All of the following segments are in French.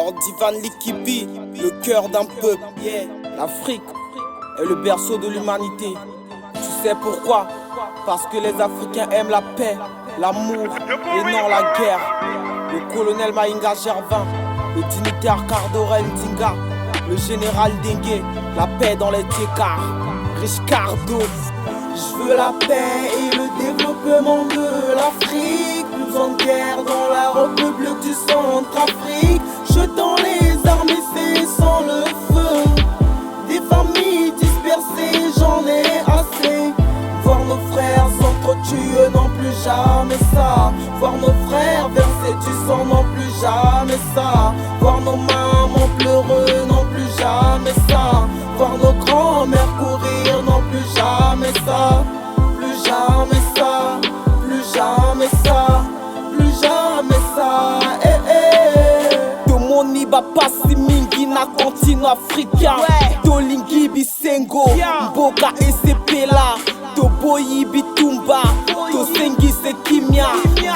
Ordivan Likibi, le cœur d'un peuple. Yeah. L'Afrique est le berceau de l'humanité. Tu sais pourquoi? Parce que les Africains aiment la paix, l'amour et non la guerre. Le colonel Maïnga Gervin, le dignitaire Cardorel Ndinga, le général Dengue, la paix dans les Técars. Riscardo. Je veux la paix et le développement de l'Afrique. Plus besoin de guerre dans la République du Centrafrique. Jetant les armes et cessant le feu. Des familles dispersées, j'en ai assez. Voir nos frères s'entretuer, non plus jamais ça. Voir nos frères verser du sang, non plus jamais ça. Voir nos mamans pleurer, non plus jamais ça. Voir nos grands-mères courir, non plus jamais ça. Plus jamais ça, plus jamais ça, plus jamais ça. Moniba Passi Mingi na continent africain. Tolingi Bisengo, Mboka et Sepela. Toboyi Bitumba, Tosengi c'est Kimia.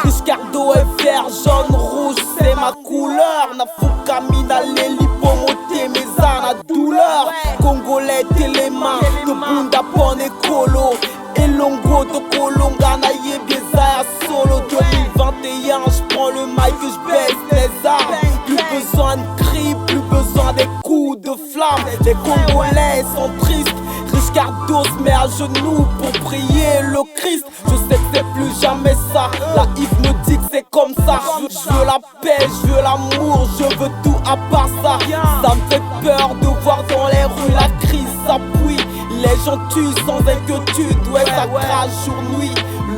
Riscardo est vert, jaune, rouge, c'est ma couleur. Nafuka mina leli pomote meza na douleur. Congolais téléma, Tobunda pone kolo. Elongo to kolonga na yebieza ya solo. 2021, j'prends le mic que j'baisse les armes. Plus besoin de cris, plus besoin des coups de flamme. Les Congolais sont tristes. Riscardo se met à genoux pour prier le Christ. Je sais que c'est plus jamais ça. La Yves me dit que c'est comme ça. Je veux la paix, je veux l'amour, je veux tout à part ça. Ça me fait peur de voir dans les rues la crise s'appuie. Les gens tuent sans inquiétude, ouais ça crache jour nuit.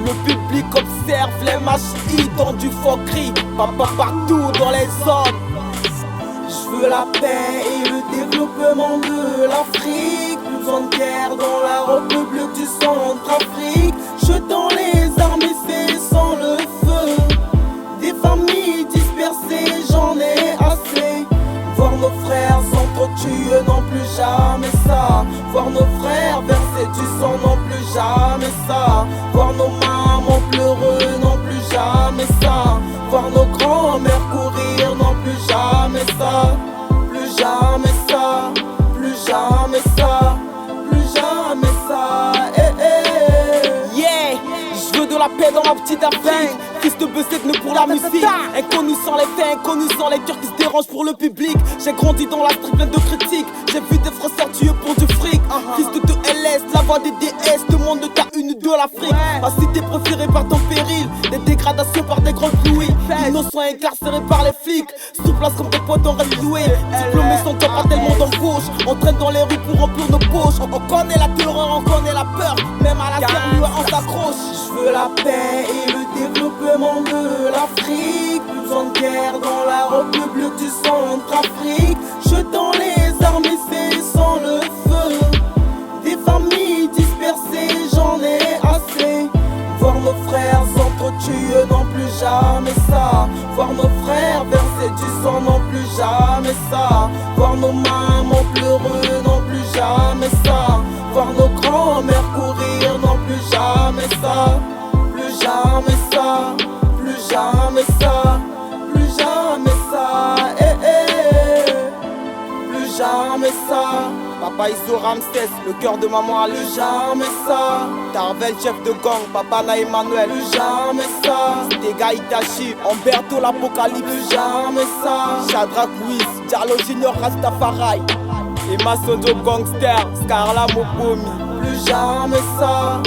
Le public observe les machines dans du faux cri. Papa partout dans les zones. Je veux la paix et le développement de l'Afrique. Plus besoin de guerre dans la République du Centrafrique. Jetant les armes et cessant le feu. Des familles dispersées, j'en ai assez. Voir nos frères s'entretuer, non plus jamais ça. Voir nos frères verser du sang, non plus jamais ça. Voir nos mamans pleurer, non plus jamais ça. Voir nos grands-mères courir, non plus jamais ça. Plus jamais ça, plus jamais ça, plus jamais ça. Yeah, je veux de la paix dans ma petite Afrique. Fils de Bességne pour la musique. Inconnu sans les faits, inconnu sans les cœurs qui se dérangent pour le public. J'ai grandi dans la street pleine de critiques. J'ai vu des Français tués pour du fric. Fils de LS, la voix des DS, demande de ta une de l'Afrique. Ma cité préférée par ton péril. Des dégradations par des grands louis. Innocents incarcérés par les flics. Sous place comme des potes en rêve loué. Diplômés sans job, pas tellement d'embauche. On traîne dans les rues pour remplir nos poches. On connaît la terreur, on connaît la peur. Même à la ferme, on s'accroche. Je veux la paix et le développement de l'Afrique. Plus besoin de guerre dans la République du Centrafrique. Jetant les armes et cessant le feu. Des familles dispersées, j'en ai assez. Voir nos frères s'entretuer, non plus jamais ça. Voir nos frères verser du sang, non plus jamais ça. Voir nos mamans pleurer, non plus jamais ça. Voir nos grands-mères courir, non plus jamais ça. Plus jamais ça, plus jamais ça, plus jamais ça. Plus jamais ça. Papa Iso Ramsès, le cœur de maman Ali. Plus jamais ça. Tarvel, chef de gang, Papa Na Emmanuel. Plus jamais ça. Stega Itachi, Humberto l'Apocalypse. Plus jamais ça. Shadrach Louis, Diallo Junior Rastafari. Et Massondo Gangster, Scarla Mokomi. Plus jamais ça.